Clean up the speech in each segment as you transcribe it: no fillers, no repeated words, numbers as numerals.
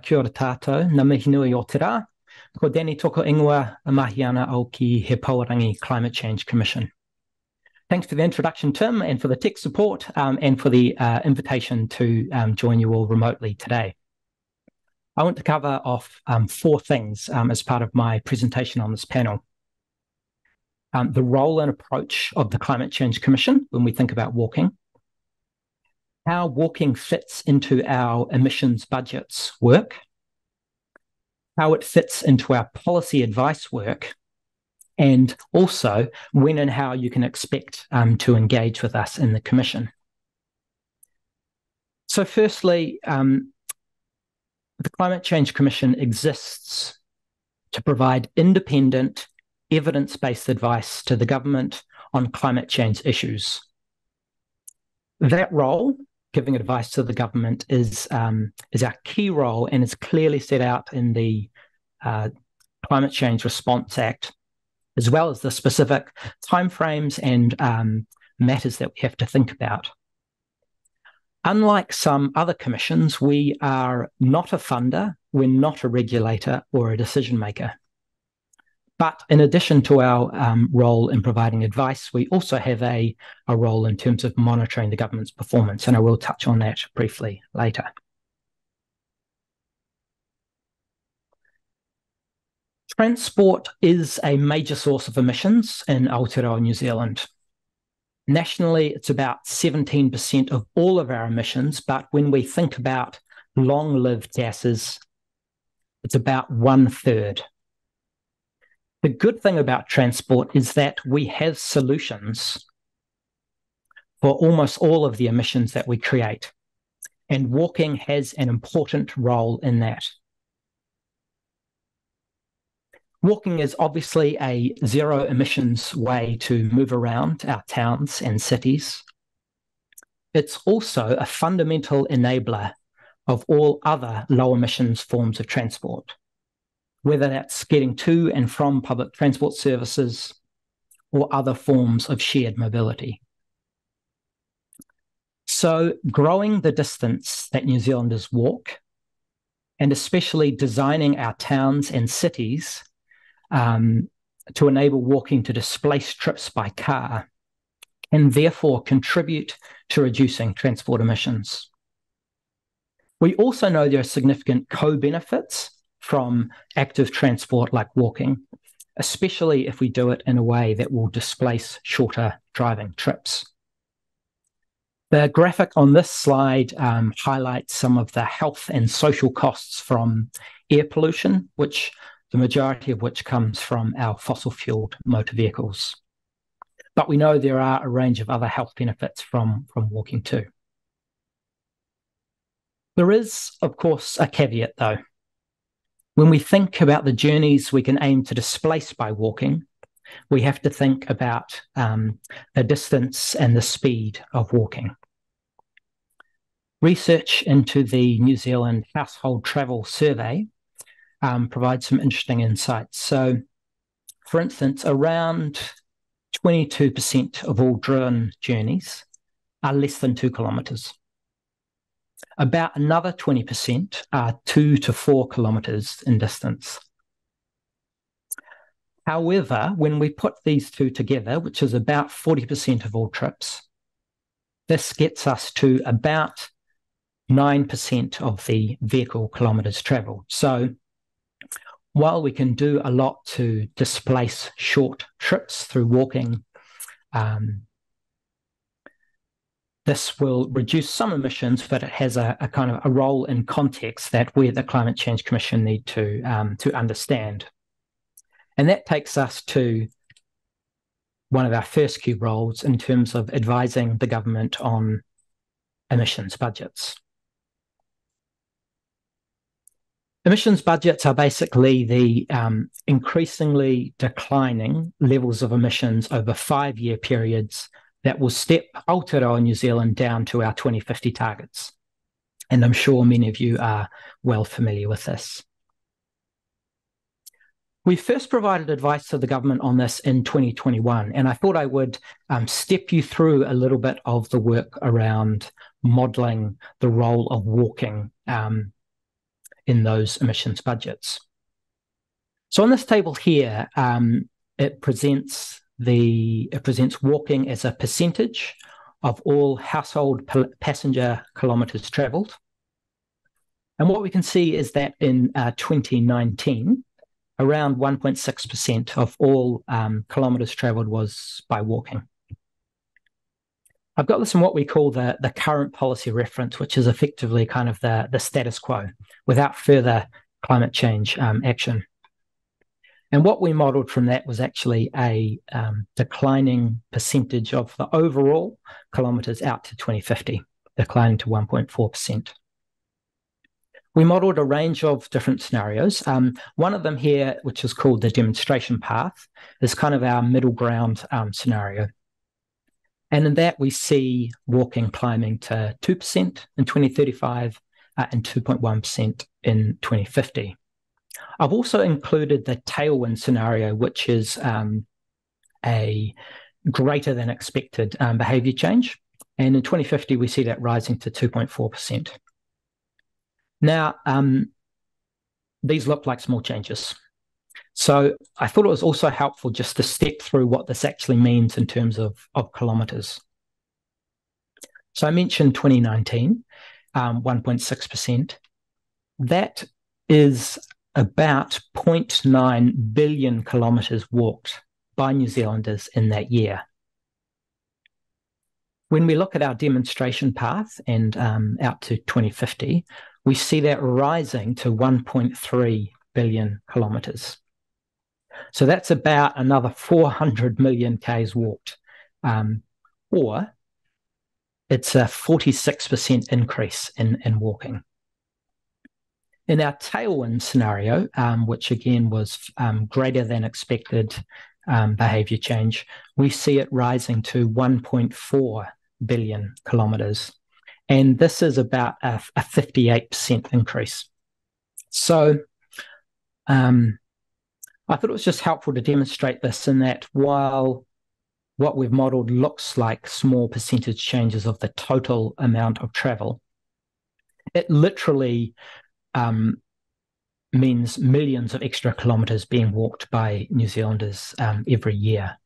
kia ora tātou, ngā mihi nui o te rā. Ko Danny toko ingoa a mahi ana au ki He Pauarangi Climate Change Commission. Thanks for the introduction, Tim, and for the tech support and for the invitation to join you all remotely today. I want to cover off four things as part of my presentation on this panel. The role and approach of the Climate Change Commission when we think about walking, how walking fits into our emissions budgets work, how it fits into our policy advice work, and also when and how you can expect to engage with us in the Commission. So firstly, the Climate Change Commission exists to provide independent, evidence-based advice to the government on climate change issues. That role, giving advice to the government, is our key role and is clearly set out in the Climate Change Response Act, as well as the specific timeframes and matters that we have to think about. Unlike some other commissions, we are not a funder, we're not a regulator or a decision maker. But in addition to our role in providing advice, we also have a role in terms of monitoring the government's performance, and I will touch on that briefly later. Transport is a major source of emissions in Aotearoa, New Zealand. Nationally, it's about 17% of all of our emissions, but when we think about long-lived gases, it's about 1/3. The good thing about transport is that we have solutions for almost all of the emissions that we create, and walking has an important role in that. Walking is obviously a zero emissions way to move around our towns and cities. It's also a fundamental enabler of all other low emissions forms of transport, whether that's getting to and from public transport services or other forms of shared mobility. So growing the distance that New Zealanders walk, and especially designing our towns and cities to enable walking to displace trips by car, can therefore contribute to reducing transport emissions. We also know there are significant co-benefits from active transport like walking, especially if we do it in a way that will displace shorter driving trips. The graphic on this slide highlights some of the health and social costs from air pollution, the majority of which comes from our fossil-fueled motor vehicles. But we know there are a range of other health benefits from walking too. There is, of course, a caveat though. When we think about the journeys we can aim to displace by walking, we have to think about the distance and the speed of walking. Research into the New Zealand Household Travel Survey provides some interesting insights. So, for instance, around 22% of all driven journeys are less than 2 kilometres. About another 20% are 2 to 4 kilometres in distance. However, when we put these two together, which is about 40% of all trips, this gets us to about 9% of the vehicle kilometres travelled. So while we can do a lot to displace short trips through walking, this will reduce some emissions, but it has a kind of a role in context that we at the Climate Change Commission need to understand. And that takes us to one of our first key roles in terms of advising the government on emissions budgets. Emissions budgets are basically the increasingly declining levels of emissions over 5-year periods that will step Aotearoa New Zealand down to our 2050 targets. And I'm sure many of you are well familiar with this. We first provided advice to the government on this in 2021, and I thought I would step you through a little bit of the work around modelling the role of walking in those emissions budgets. So on this table here, it presents walking as a percentage of all household passenger kilometres travelled. And what we can see is that in 2019, around 1.6% of all kilometres travelled was by walking. I've got this in what we call the current policy reference, which is effectively kind of the status quo without further climate change action. And what we modelled from that was actually a declining percentage of the overall kilometres out to 2050, declining to 1.4%. We modelled a range of different scenarios. One of them here, which is called the demonstration path, is kind of our middle ground scenario. And in that, we see walking climbing to 2% in 2035 and 2.1% in 2050. I've also included the tailwind scenario, which is a greater than expected behaviour change. And in 2050, we see that rising to 2.4%. Now, these look like small changes. So I thought it was also helpful just to step through what this actually means in terms of kilometres. So I mentioned 2019, 1.6%. That is about 0.9 billion kilometres walked by New Zealanders in that year. When we look at our demonstration path and out to 2050, we see that rising to 1.3 billion kilometres. So that's about another 400 million Ks walked, or it's a 46% increase in walking. In our tailwind scenario, which again was greater than expected behaviour change, we see it rising to 1.4 billion kilometres. And this is about a 58% increase. So I thought it was just helpful to demonstrate this in that while what we've modelled looks like small percentage changes of the total amount of travel, it literally means millions of extra kilometres being walked by New Zealanders every year.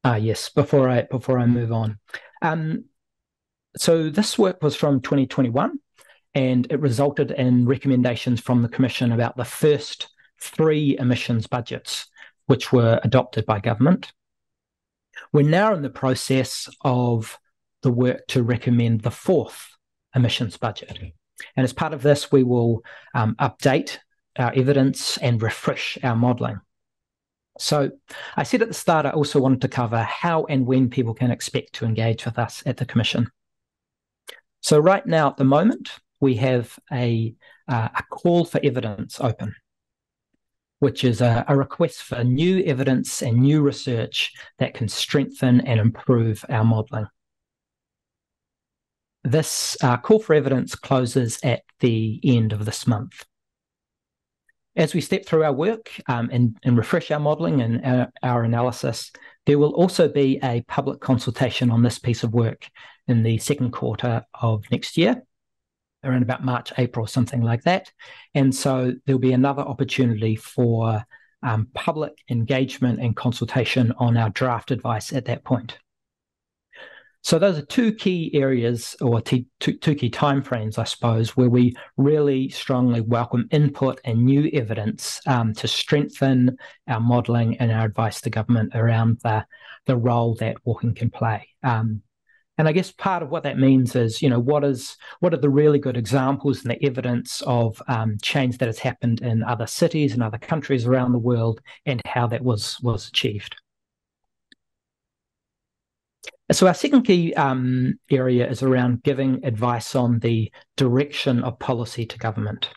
Yes, before I move on. So this work was from 2021, and it resulted in recommendations from the Commission about the first 3 emissions budgets, which were adopted by government. We're now in the process of the work to recommend the 4th emissions budget. And as part of this, we will update our evidence and refresh our modelling. So I said at the start, I also wanted to cover how and when people can expect to engage with us at the Commission. So right now, at the moment, we have a call for evidence open, which is a request for new evidence and new research that can strengthen and improve our modelling. This call for evidence closes at the end of this month. As we step through our work and refresh our modelling and our analysis, there will also be a public consultation on this piece of work in the second quarter of next year, around about March, April, something like that. And so there'll be another opportunity for public engagement and consultation on our draft advice at that point. So those are 2 key areas, or two key timeframes, I suppose, where we really strongly welcome input and new evidence to strengthen our modelling and our advice to government around the role that walking can play. And I guess part of what that means is, what are the really good examples and the evidence of change that has happened in other cities and other countries around the world, and how that was achieved. So our second key area is around giving advice on the direction of policy to government.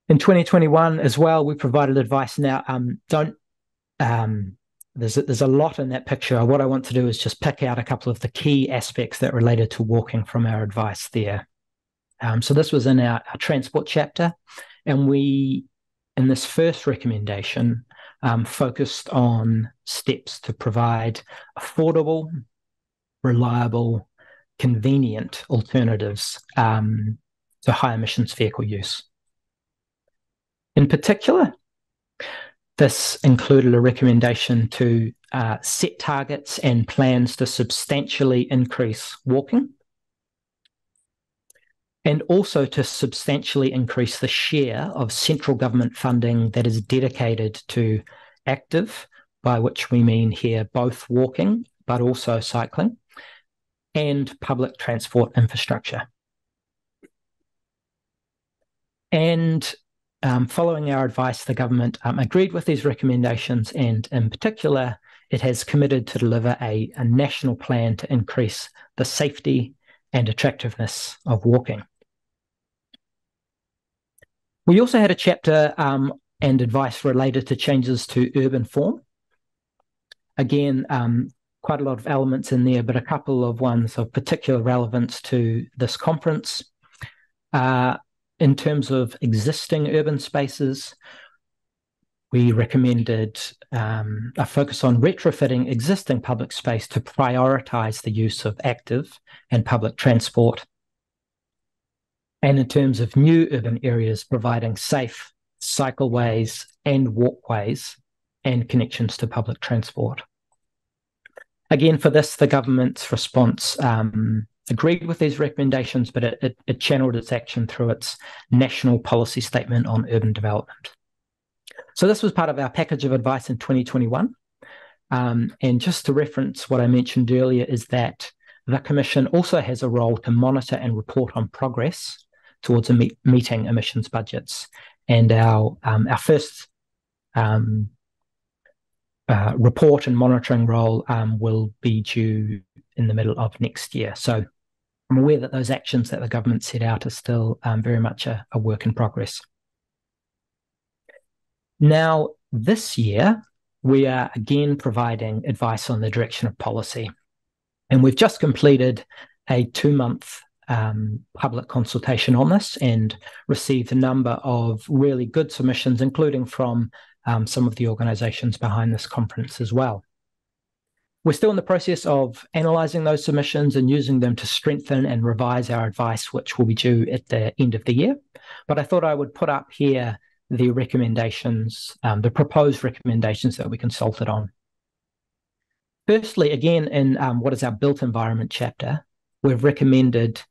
In 2021 as well, we provided advice. Now, there's a lot in that picture. What I want to do is just pick out a couple of the key aspects that related to walking from our advice there. So this was in our transport chapter, and we, in this first recommendation, focused on steps to provide affordable, reliable, convenient alternatives to high emissions vehicle use. In particular, this included a recommendation to set targets and plans to substantially increase walking, and also to substantially increase the share of central government funding that is dedicated to active, by which we mean here both walking, but also cycling, and public transport infrastructure. And following our advice, the government agreed with these recommendations, and in particular, it has committed to deliver a national plan to increase the safety and attractiveness of walking. We also had a chapter and advice related to changes to urban form. Again, quite a lot of elements in there, but a couple of ones of particular relevance to this conference. In terms of existing urban spaces, we recommended a focus on retrofitting existing public space to prioritise the use of active and public transport. And in terms of new urban areas, providing safe cycleways and walkways and connections to public transport. Again, for this, the government's response agreed with these recommendations, but it channeled its action through its national policy statement on urban development. So this was part of our package of advice in 2021. And just to reference what I mentioned earlier is that the Commission also has a role to monitor and report on progress towards meeting emissions budgets. And our first report and monitoring role will be due in the middle of next year. So I'm aware that those actions that the government set out are still very much a work in progress. Now, this year, we are again providing advice on the direction of policy. And we've just completed a 2-month public consultation on this and received a number of really good submissions, including from some of the organisations behind this conference as well. We're still in the process of analysing those submissions and using them to strengthen and revise our advice, which will be due at the end of the year. But I thought I would put up here the recommendations, the proposed recommendations that we consulted on. Firstly, again, in what is our built environment chapter, we've recommended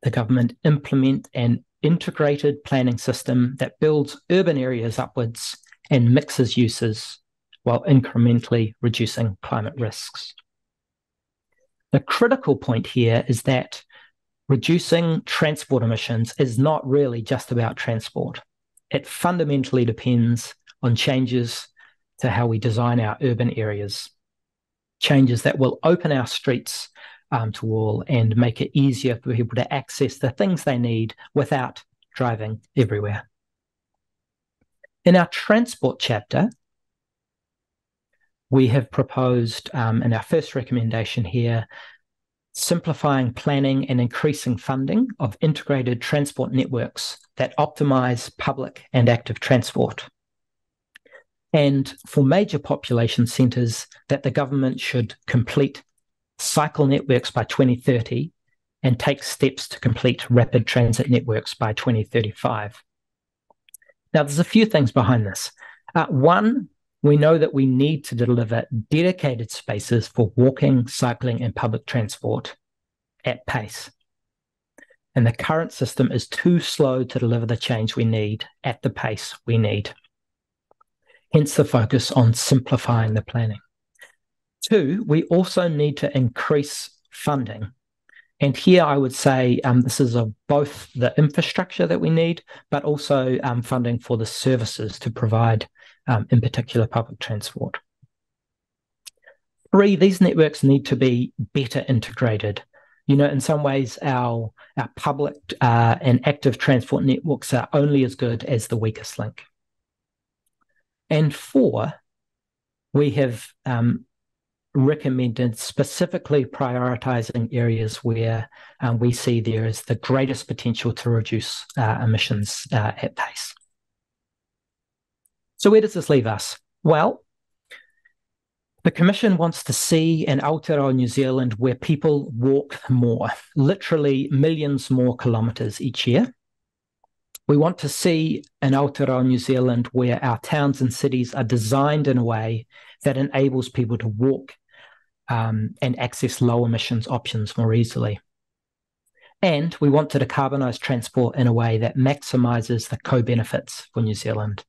the government implement an integrated planning system that builds urban areas upwards and mixes uses while incrementally reducing climate risks. The critical point here is that reducing transport emissions is not really just about transport. It fundamentally depends on changes to how we design our urban areas, changes that will open our streets to all and make it easier for people to access the things they need without driving everywhere. In our transport chapter, we have proposed, in our first recommendation here, simplifying planning and increasing funding of integrated transport networks that optimise public and active transport. And for major population centres, that the government should complete cycle networks by 2030 and take steps to complete rapid transit networks by 2035. Now, there's a few things behind this. One, we know that we need to deliver dedicated spaces for walking, cycling, and public transport at pace. And the current system is too slow to deliver the change we need at the pace we need. Hence the focus on simplifying the planning. Two, we also need to increase funding. And here I would say this is of both the infrastructure that we need, but also funding for the services to provide, in particular, public transport. Three, these networks need to be better integrated. You know, in some ways, our public and active transport networks are only as good as the weakest link. And four, we have recommended specifically prioritising areas where we see there is the greatest potential to reduce emissions at pace. So where does this leave us? Well, The Commission wants to see an Aotearoa New Zealand where people walk more, literally millions more kilometres each year. We want to see an Aotearoa New Zealand where our towns and cities are designed in a way that enables people to walk and access low emissions options more easily. And we want to decarbonise transport in a way that maximises the co-benefits for New Zealand.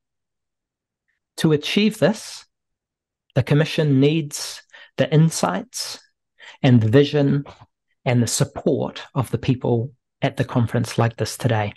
To achieve this, the Commission needs the insights and the vision and the support of the people at the conference like this today.